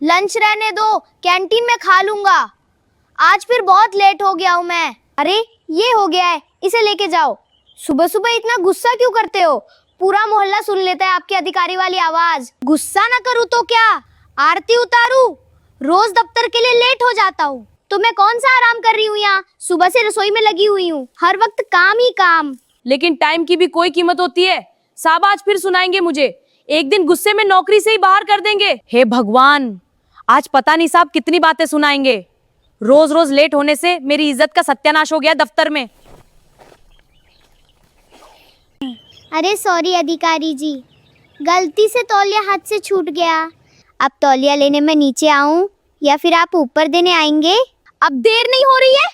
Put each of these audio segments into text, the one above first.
Lunch रहने दो, canteen में खा लूंगा। आज फिर बहुत लेट हो गया हूँ मैं। अरे ये हो गया है, इसे लेके जाओ। सुबह सुबह इतना गुस्सा क्यों करते हो? पूरा मोहल्ला सुन लेता है आपकी अधिकारी वाली आवाज। गुस्सा ना करूँ तो क्या, आरती उतारूं? रोज दफ्तर के लिए लेट हो जाता हूँ, तो मैं कौन सा आराम कर रही हूँ यहाँ? सुबह से रसोई में लगी हुई हूँ, हर वक्त काम ही काम। लेकिन टाइम की भी कोई कीमत होती है। साहब आज फिर सुनाएंगे मुझे, एक दिन गुस्से में नौकरी से ही बाहर कर देंगे। हे भगवान, आज पता नहीं साहब कितनी बातें सुनाएंगे। रोज रोज लेट होने से मेरी इज्जत का सत्यानाश हो गया दफ्तर में। अरे सॉरी अधिकारी जी, गलती से तौलिया हाथ से छूट गया। अब तौलिया लेने मैं नीचे आऊं या फिर आप ऊपर देने आएंगे? अब देर नहीं हो रही है?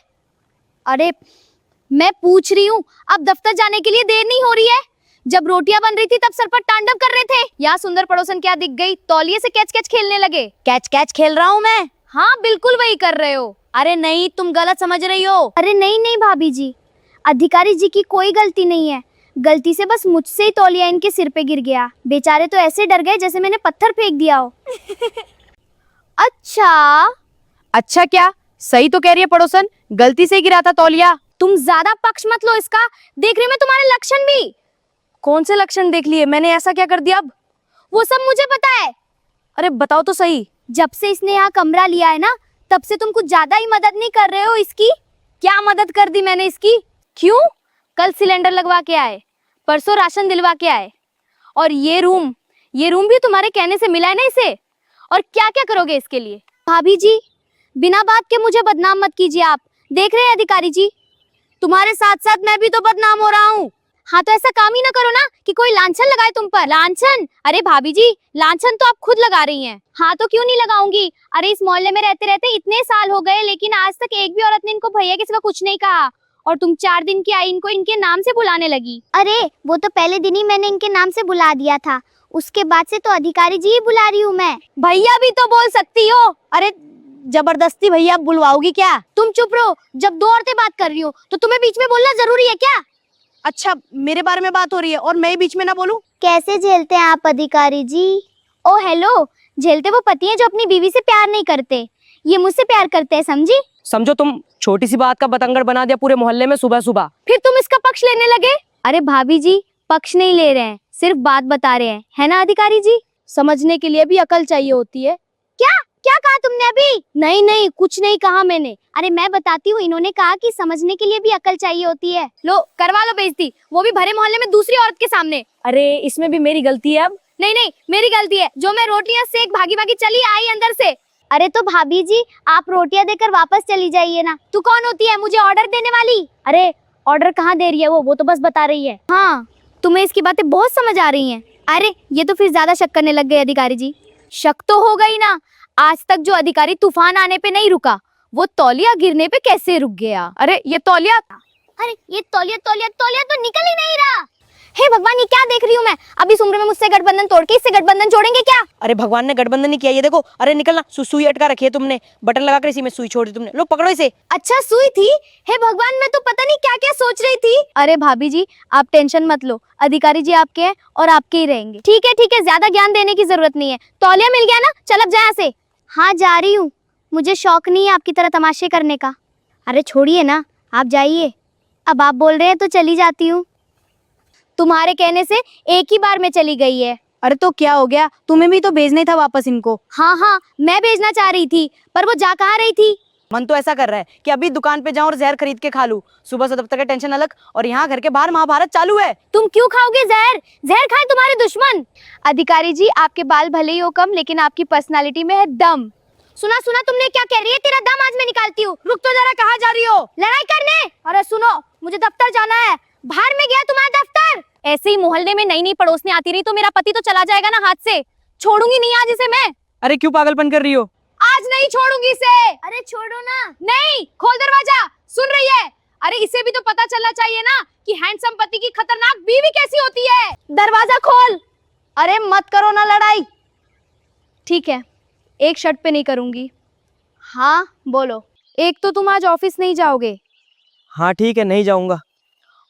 अरे मैं पूछ रही हूँ, अब दफ्तर जाने के लिए देर नहीं हो रही है? जब रोटियां बन रही थी तब सर पर तांडव कर रहे थे। यहाँ सुंदर पड़ोसन क्या दिख गई, तौलिए से कैच कैच खेलने लगे। कैच कैच खेल रहा हूँ मैं? हाँ बिल्कुल वही कर रहे हो। अरे नहीं, तुम गलत समझ रही हो। अरे नहीं नहीं भाभी जी, अधिकारी जी की कोई गलती नहीं है। गलती से बस मुझसे ही तौलिया इनके सिर पे गिर गया। बेचारे तो ऐसे डर गए जैसे मैंने पत्थर फेंक दिया हो। अच्छा क्या, सही तो कह रही है पड़ोसन, गलती से ही गिरा था तौलिया। तुम ज्यादा पक्ष मत लो इसका, देख रही हूं मैं तुम्हारे लक्षण भी। कौन से लक्षण देख लिए? मैंने ऐसा क्या कर दिया अब? वो सब मुझे पता है। अरे बताओ तो सही। जब से इसने यहाँ कमरा लिया है ना, तब से तुम कुछ ज्यादा ही मदद नहीं कर रहे हो इसकी। क्या मदद कर दी मैंने इसकी? क्यों? कल सिलेंडर लगवा के आए, परसों राशन दिलवा के आए, और ये रूम भी तुम्हारे कहने से मिला है ना इसे। और क्या क्या करोगे इसके लिए? भाभी जी, बिना बात के मुझे बदनाम मत कीजिए आप। देख रहे हैं अधिकारी जी, तुम्हारे साथ साथ मैं भी तो बदनाम हो रहा हूँ। हाँ तो ऐसा काम ही ना करो ना कि कोई लांछन लगाए तुम पर। लांछन? अरे भाभी जी, लांछन तो आप खुद लगा रही हैं। हाँ तो क्यों नहीं लगाऊंगी? अरे इस मोहल्ले में रहते रहते इतने साल हो गए, लेकिन आज तक एक भी औरत ने इनको भैया के सिवा कुछ नहीं कहा। और तुम 4 दिन की आई, इनको इनके नाम से बुलाने लगी। अरे वो तो पहले दिन ही मैंने इनके नाम से बुला दिया था, उसके बाद से तो अधिकारी जी ही बुला रही हूँ मैं। भैया भी तो बोल सकती हो। अरे जबरदस्ती भैया बुलवाओगी क्या? तुम चुप रहो, जब 2 औरतें बात कर रही हो तो तुम्हें बीच में बोलना जरूरी है क्या? अच्छा, मेरे बारे में बात हो रही है और मैं ही बीच में ना बोलूं? कैसे झेलते हैं आप अधिकारी जी? ओ हेलो, झेलते वो पति हैं जो अपनी बीवी से प्यार नहीं करते, ये मुझसे प्यार करते हैं, समझी? समझो, तुम छोटी सी बात का बतंगड़ बना दिया पूरे मोहल्ले में सुबह सुबह। फिर तुम इसका पक्ष लेने लगे। अरे भाभी जी, पक्ष नहीं ले रहे हैं, सिर्फ बात बता रहे हैं, है ना अधिकारी जी? समझने के लिए भी अकल चाहिए होती है। क्या क्या कहा तुमने अभी? नहीं नहीं, कुछ नहीं कहा मैंने। अरे मैं बताती हूँ, इन्होंने कहा कि समझने के लिए भी अकल चाहिए होती है। लो करवा लो बेइज्जती, वो भी भरे मोहल्ले में दूसरी औरत के सामने। अरे इसमें भी मेरी गलती है अब? नहीं नहीं, मेरी गलती है, जो मैं रोटियां सेक भागी भागी चली आई अंदर से। अरे तो भाभी जी, आप रोटियां देकर वापस चली जाइए ना। तू कौन होती है मुझे ऑर्डर देने वाली? अरे ऑर्डर कहाँ दे रही है वो तो बस बता रही है। हाँ, तुम्हें इसकी बातें बहुत समझ आ रही हैं। अरे ये तो फिर ज्यादा शक करने लग गए अधिकारी जी। शक तो हो गई ना, आज तक जो अधिकारी तूफान आने पे नहीं रुका, वो तौलिया गिरने पे कैसे रुक गया? अरे ये तौलिया, अरे ये तौलिया तौलिया तौलिया तो निकल ही नहीं रहा। हे भगवान, ये क्या देख रही हूँ मैं? अब इस उम्र में मुझसे गठबंधन तोड़ के इससे गठबंधन जोड़ेंगे क्या? अरे भगवान ने गठबंधन नहीं किया, ये देखो। अरे निकलना, सुई अटका रखी है तुमने, बटन लगा कर इसी में सुई छोड़ दी तुमने। लो पकड़ो इसे। अच्छा सुई थी? हे भगवान, मैं तो पता नहीं क्या क्या सोच रही थी। अरे भाभी जी, आप टेंशन मत लो, अधिकारी जी आपके हैं और आपके ही रहेंगे। ठीक है, ज्यादा ज्ञान देने की जरूरत नहीं है। तौलिया मिल गया ना, चल अब जा यहाँ से। हाँ जा रही हूँ, मुझे शौक नहीं है आपकी तरह तमाशे करने का। अरे छोड़िए ना, आप जाइए। अब आप बोल रहे हैं तो चली जाती हूँ। तुम्हारे कहने से एक ही बार में चली गई है। अरे तो क्या हो गया, तुम्हें भी तो भेजना ही था वापस इनको। हाँ हाँ, मैं भेजना चाह रही थी, पर वो जा कहाँ रही थी? मन तो ऐसा कर रहा है कि अभी दुकान पे जाऊं और जहर खरीद के खा लूं। सुबह से दफ्तर का टेंशन अलग, और यहाँ घर के बाहर महाभारत चालू है। तुम क्यों खाओगे जहर? जहर खाए तुम्हारे दुश्मन। अधिकारी जी, आपके बाल भले ही हो कम, लेकिन आपकी पर्सनालिटी में है दम। सुना तुमने क्या कह रही है? तेरा दम आज मैं निकालती हूँ। रुक तो जरा, कहाँ जा रही हो? लड़ाई करने। अरे सुनो, मुझे दफ्तर जाना है। बाहर में गया तुम्हारा दफ्तर। ऐसे ही मोहल्ले में नई नई पड़ोसनी आती रही तो मेरा पति तो चला जाएगा ना हाथ से। छोड़ूंगी नहीं आज इसे मैं। अरे क्यों पागलपन कर रही हो? आज नहीं छोड़ूंगी इसे। अरे छोड़ो ना। नहीं, खोल दरवाजा। सुन रही है? अरे इसे भी तो पता चलना चाहिए ना कि हैंडसम पति की खतरनाक बीवी कैसी होती है। दरवाजा खोल। अरे मत करो ना लड़ाई। ठीक है, एक शर्त पे नहीं करूंगी। हाँ बोलो। एक तो तुम आज ऑफिस नहीं जाओगे। हाँ ठीक है, नहीं जाऊंगा।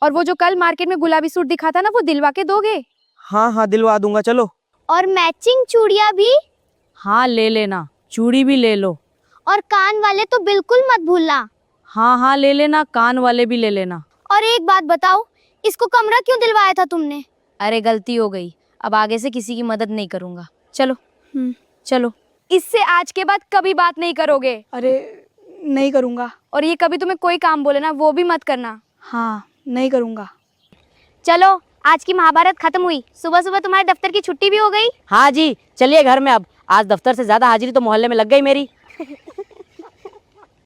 और वो जो कल मार्केट में गुलाबी सूट दिखा था ना, वो दिलवा के दोगे? हाँ हाँ दिलवा दूंगा, चलो। और मैचिंग चूड़ियां भी? हाँ ले लेना। चूड़ी भी ले लो। और कान वाले तो बिल्कुल मत भूलना। हाँ हाँ ले लेना, कान वाले भी ले लेना। और एक बात बताओ, इसको कमरा क्यों दिलवाया था तुमने? अरे गलती हो गई, अब आगे से किसी की मदद नहीं करूंगा। चलो चलो। इससे आज के बाद कभी बात नहीं करोगे। अरे नहीं करूँगा। और ये कभी तुम्हें कोई काम बोले ना, वो भी मत करना। हाँ नहीं करूँगा। चलो, आज की महाभारत खत्म हुई। सुबह सुबह तुम्हारे दफ्तर की छुट्टी भी हो गई। हाँ जी, चलिए घर में। अब आज दफ्तर से ज्यादा हाजिरी तो मोहल्ले में लग गई मेरी।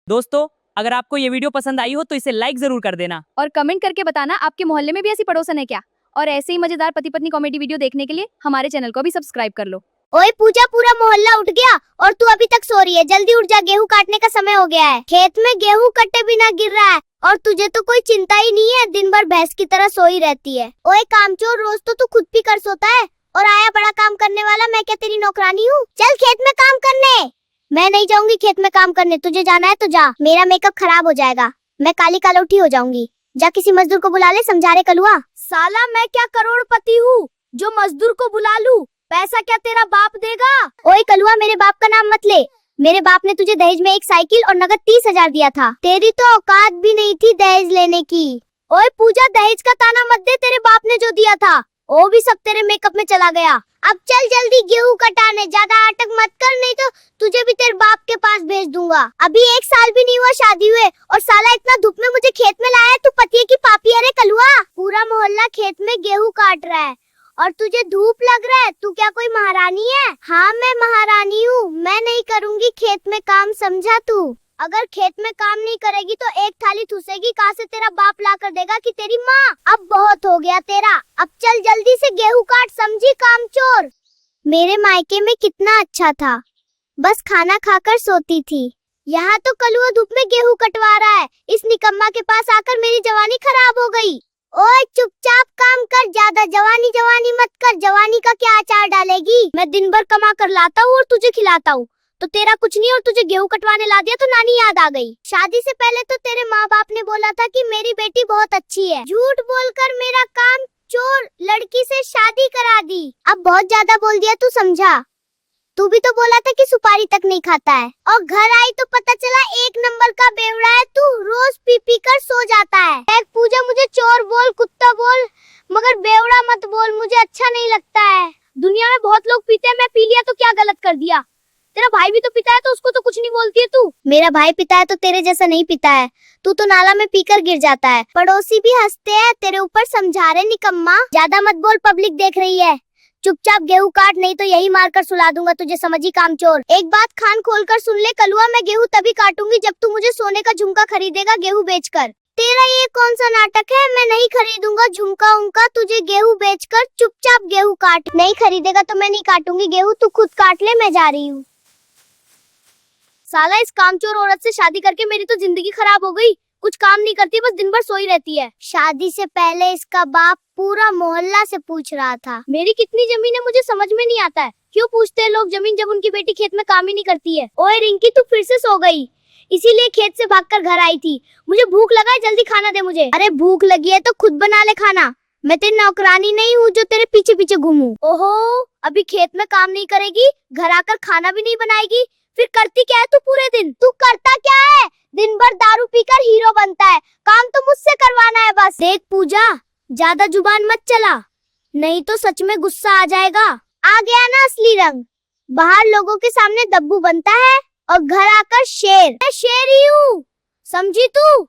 दोस्तों, अगर आपको ये वीडियो पसंद आई हो तो इसे लाइक जरूर कर देना और कमेंट करके बताना आपके मोहल्ले में भी ऐसी पड़ोसन है क्या। और ऐसे ही मजेदार पति पत्नी कॉमेडी वीडियो देखने के लिए हमारे चैनल को भी सब्सक्राइब कर लो। ओए पूजा, पूरा मोहल्ला उठ गया और तू अभी तक सो रही है। जल्दी उठ जा, गेहूं काटने का समय हो गया है। खेत में गेहूं कटे बिना गिर रहा है और तुझे तो कोई चिंता ही नहीं है। दिन भर भैंस की तरह सोई रहती है। ओए कामचोर, रोज तो तू खुद भी कर सोता है और आया बड़ा काम करने वाला। मैं क्या तेरी नौकरानी हूँ? चल खेत में काम करने। मैं नहीं जाऊंगी खेत में काम करने। तुझे जाना है तो जा, मेरा मेकअप खराब हो जाएगा। मैं काली कालौठी हो जाऊंगी। जा किसी मजदूर को बुला ले, समझा रे कलुआ। साला मैं क्या करोड़पति हूँ जो मजदूर को बुला लूं? पैसा क्या तेरा बाप देगा? ओए कलुआ, मेरे बाप का नाम मत ले। मेरे बाप ने तुझे दहेज में एक साइकिल और नगद 30,000 दिया था। तेरी तो औकात भी नहीं थी दहेज लेने की। ओए पूजा, दहेज का ताना मत दे। तेरे बाप ने जो दिया था वो भी सब तेरे मेकअप में चला गया। अब चल जल्दी गेहूं कटाने। ज्यादा नाटक मत कर, नहीं तो तुझे भी तेरे बाप के पास भेज दूंगा। अभी 1 साल भी नहीं हुआ शादी हुए और साला इतना धूप में मुझे खेत में लाया है। तू पतिये की पापी है रे कलुआ। पूरा मोहल्ला खेत में गेहूं काट रहा है और तुझे धूप लग रहा है। तू क्या कोई महारानी है? हाँ मैं महारानी हूँ। मैं नहीं करूँगी खेत में काम, समझा तू? अगर खेत में काम नहीं करेगी तो एक थाली ठूसेगी। कहाँ से तेरा बाप ला कर देगा कि तेरी माँ? अब बहुत हो गया तेरा। अब चल जल्दी से गेहूं काट, समझी कामचोर? मेरे मायके में कितना अच्छा था, बस खाना खाकर सोती थी। यहाँ तो कलुआ धूप में गेहूं कटवा रहा है। इस निकम्मा के पास आकर मेरी जवानी खराब हो गई। ओए चुपचाप काम कर, ज्यादा जवानी जवानी मत कर। जवानी का क्या अचार डालेगी? मैं दिन भर कमा कर लाता हूँ और तुझे खिलाता हूँ, तो तेरा कुछ नहीं। और तुझे गेहूं कटवाने ला दिया तो नानी याद आ गई। शादी से पहले तो तेरे माँ बाप ने बोला था कि मेरी बेटी बहुत अच्छी है। झूठ बोलकर मेरा काम चोर लड़की से शादी करा दी। अब बहुत ज्यादा बोल दिया तू, समझा? तू भी तो बोला था कि सुपारी तक नहीं खाता है और घर आई तो पता चला 1 नंबर का बेवड़ा है तू। रोज पी पी कर सो जाता है। एक पूजा, मुझे चोर बोल, कुत्ता बोल, मगर बेवड़ा मत बोल, मुझे अच्छा नहीं लगता है। दुनिया में बहुत लोग पीते हैं, मैं पी लिया तो क्या गलत कर दिया? तेरा भाई भी तो पीता है तो उसको तो कुछ नहीं बोलती है तू। मेरा भाई पीता है तो तेरे जैसा नहीं पीता है। तू तो नाला में पीकर गिर जाता है। पड़ोसी भी हंसते हैं तेरे ऊपर, समझा रहे निकम्मा। ज्यादा मत बोल, पब्लिक देख रही है। चुपचाप गेहूं काट, नहीं तो यही मारकर सुला दूंगा तुझे, समझी कामचोर? एक बात कान खोलकर सुन ले कलुआ, मैं गेहूं तभी काटूंगी जब तू मुझे सोने का झुमका खरीदेगा गेहूं बेचकर। तेरा ये कौन सा नाटक है? मैं नहीं खरीदूंगा झुमका उनका तुझे गेहूं बेचकर। चुपचाप गेहूं काट। नहीं खरीदेगा तो मैं नहीं काटूंगी गेहूं, तू खुद काट ले, मैं जा रही हूँ। साला इस कामचोर औरत से शादी करके मेरी तो जिंदगी खराब हो गई। कुछ काम नहीं करती, बस दिन भर सोई रहती है। शादी से पहले इसका बाप पूरा मोहल्ला से पूछ रहा था मेरी कितनी जमीन है, मुझे समझ में नहीं आता है। क्यों पूछते हैं लोग जमीन जब उनकी बेटी खेत में काम ही नहीं करती है। ओए रिंकी, तू फिर से सो गई, इसीलिए खेत से भागकर घर आई थी। मुझे भूख लगा है, जल्दी खाना दे मुझे। अरे भूख लगी है तो खुद बना ले खाना। मैं तेरी नौकरानी नहीं हूँ जो तेरे पीछे पीछे घूमूं। ओहो, अभी खेत में काम नहीं करेगी, घर आकर खाना भी नहीं बनाएगी, फिर करती क्या है तू पूरे दिन? तू करता क्या है? दिन भर दारू पीकर हीरो बनता है। काम तो मुझसे करवाना है बस। देख पूजा, ज्यादा जुबान मत चला, नहीं तो सच में गुस्सा आ जाएगा। आ गया ना असली रंग। बाहर लोगों के सामने दब्बू बनता है और घर आकर शेर। मैं शेर ही हूँ, समझी तू?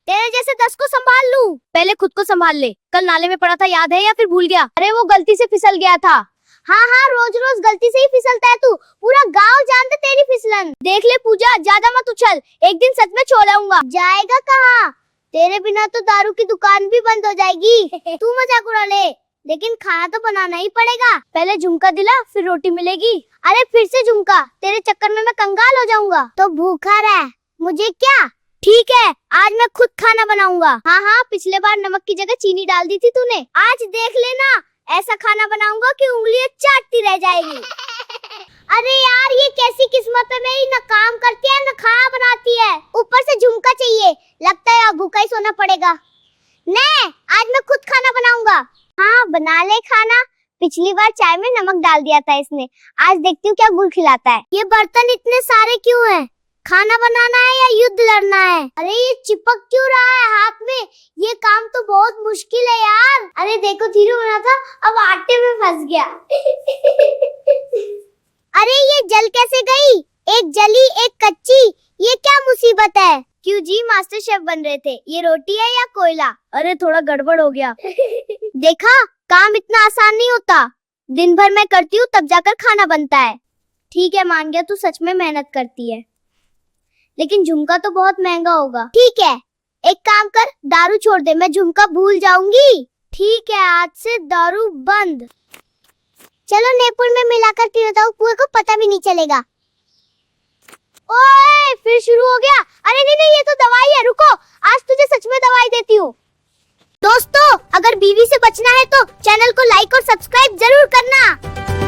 तेरे जैसे 10 को संभाल लूं। पहले खुद को संभाल ले। कल नाले में पड़ा था, याद है या फिर भूल गया? अरे वो गलती से फिसल गया था। हाँ हाँ, रोज रोज गलती से ही फिसलता है तू। पूरा गांव जानता तेरी फिसलन। देख ले पूजा, ज्यादा मत उछल, एक दिन सच में छोड़ाऊंगा। जाएगा कहाँ? तेरे बिना तो दारू की दुकान भी बंद हो जाएगी। तू मजाक उड़ा ले, लेकिन खाना तो बनाना ही पड़ेगा। पहले झुमका दिला, फिर रोटी मिलेगी। अरे फिर से झुमका? तेरे चक्कर में मैं कंगाल हो जाऊंगा। तो भूखा रह, मुझे क्या? ठीक है, आज मैं खुद खाना बनाऊंगा। हाँ हाँ, पिछले बार नमक की जगह चीनी डाल दी थी तूने। आज देख लेना, ऐसा खाना बनाऊंगा कि उंगलियां चाटती रह जाएगी। अरे यार, ये कैसी किस्मत है मेरी, न काम करती है न खाना बनाती है, ऊपर से झुमका चाहिए। लगता है अब भूखा ही सोना पड़ेगा। नहीं, आज मैं खुद खाना बनाऊंगा। हाँ बना ले खाना, पिछली बार चाय में नमक डाल दिया था इसने, आज देखती हूँ क्या गुल खिलाता है। ये बर्तन इतने सारे क्यों हैं? खाना बनाना है या युद्ध लड़ना है? अरे ये चिपक क्यों रहा है हाथ में? ये काम तो बहुत मुश्किल है यार। अरे देखो धीरू बना था, अब आटे में फंस गया। अरे ये जल कैसे गई? एक जली एक कच्ची, ये क्या मुसीबत है? क्यों जी मास्टर शेफ बन रहे थे, ये रोटी है या कोयला? अरे थोड़ा गड़बड़ हो गया। देखा, काम इतना आसान नहीं होता। दिन भर मैं करती हूँ तब जाकर खाना बनता है। ठीक है मान गया, तू सच में मेहनत करती है, लेकिन झुमका तो बहुत महंगा होगा। ठीक है, एक काम कर, दारू छोड़ दे, मैं झुमका भूल जाऊंगी। ठीक है, आज से दारू बंद। चलो नेपुर में मिलाकर पी लेता हूँ, पुए को पता भी नहीं चलेगा। ओए, फिर शुरू हो गया। अरे नहीं, ये तो दवाई है, रुको, आज तुझे सच में दवाई देती हूँ। दोस्तों, अगर बीवी से बचना है तो चैनल को लाइक और सब्सक्राइब जरूर करना।